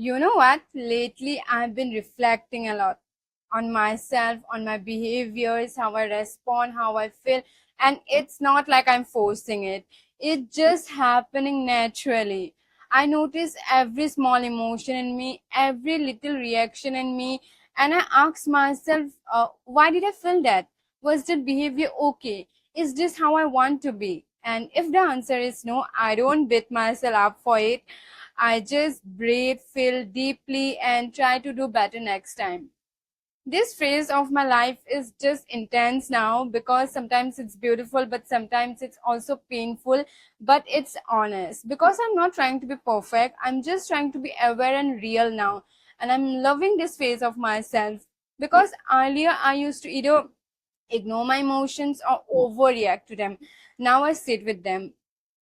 You know what? Lately, I've been reflecting a lot on myself, on my behaviors, how I respond, how I feel. And it's not like I'm forcing it, it's just happening naturally. I notice every small emotion in me, every little reaction in me, and I ask myself, why did I feel that? Was that behavior okay? Is this how I want to be? And if the answer is no, I don't beat myself up for it. I just breathe, feel deeply, and try to do better next time. This phase of my life is just intense now because sometimes it's beautiful, but sometimes it's also painful, but it's honest. Because I'm not trying to be perfect, I'm just trying to be aware and real now. And I'm loving this phase of myself because earlier I used to either ignore my emotions or overreact to them. Now I sit with them,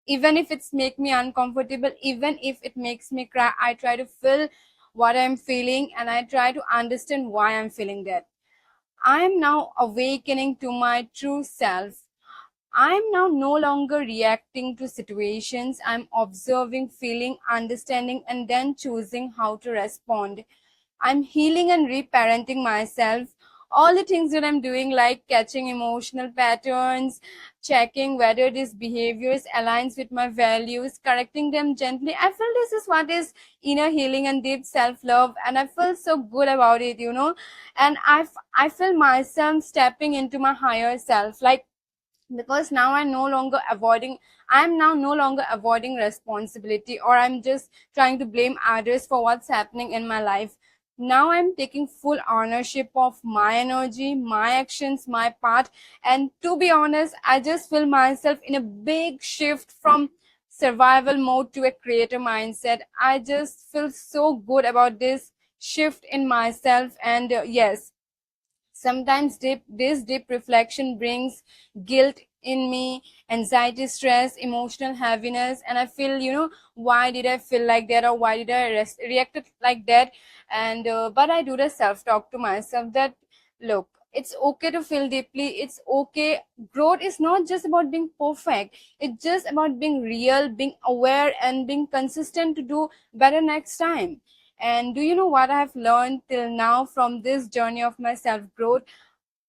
even if it's make me uncomfortable, even if it makes me cry. I try to feel what I'm feeling, and I try to understand why I'm feeling that. I am now awakening to my true self. I am now no longer reacting to situations. I'm observing, feeling, understanding, and then choosing how to respond. I'm healing and reparenting myself. All the things that I'm doing, like catching emotional patterns, checking whether these behaviors aligns with my values, correcting them gently. I feel this is what is inner healing and deep self-love, and I feel so good about it. And I feel myself stepping into my higher self, like, because now I'm now no longer avoiding responsibility, or I'm just trying to blame others for what's happening in my life. Now I'm taking full ownership of my energy, my actions, my part. And to be honest, I just feel myself in a big shift from survival mode to a creator mindset. I just feel so good about this shift in myself. And yes, sometimes this deep reflection brings guilt in me, anxiety, stress, emotional heaviness, and I feel, why did I feel like that, or why did I react like that? And but I do the self-talk to myself that, look, it's okay to feel deeply. It's okay. Growth is not just about being perfect. It's just about being real, being aware, and being consistent to do better next time. And do you know what I have learned till now from this journey of my self growth?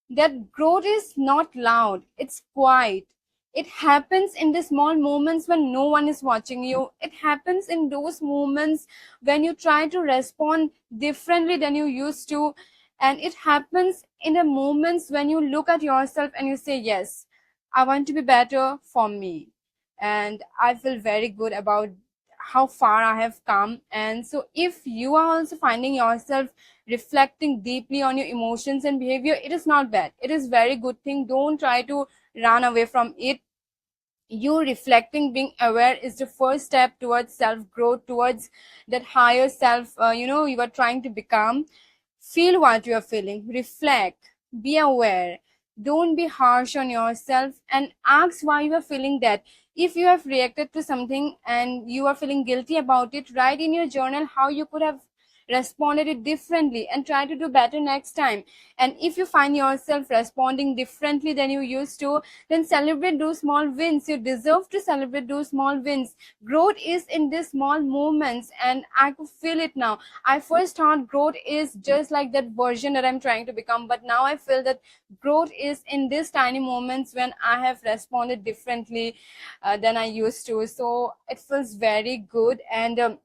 That growth is not loud, it's quiet. It happens in the small moments when no one is watching you. It happens in those moments when you try to respond differently than you used to. And it happens in the moments when you look at yourself and you say, yes, I want to be better for me. And I feel very good about how far I have come. And so, if you are also finding yourself reflecting deeply on your emotions and behavior, it is not bad. It is very good thing. Don't try to run away from it. You reflecting, being aware is the first step towards self growth, towards that higher self, you are trying to become. Feel what you are feeling, reflect, be aware. Don't be harsh on yourself, and ask why you are feeling that. If you have reacted to something and you are feeling guilty about it, write in your journal how you could have responded it differently and try to do better next time. And if you find yourself responding differently than you used to, then celebrate those small wins. You deserve to celebrate those small wins. Growth is in these small moments, and I could feel it now. I first thought growth is just like that version that I'm trying to become, but now I feel that growth is in these tiny moments when I have responded differently than I used to. So it feels very good. And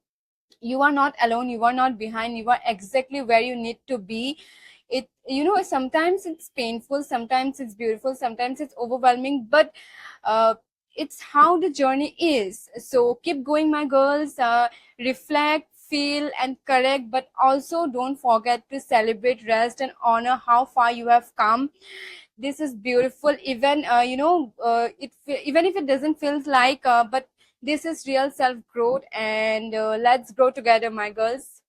you are not alone, you are not behind, you are exactly where you need to be. Sometimes it's painful, sometimes it's beautiful, sometimes it's overwhelming, but uh, it's how the journey is. So keep going, my girls. Reflect, feel, and correct, but also don't forget to celebrate, rest, and honor how far you have come. This is beautiful. Even even if it doesn't feel like, but this is real self growth. And let's grow together, my girls.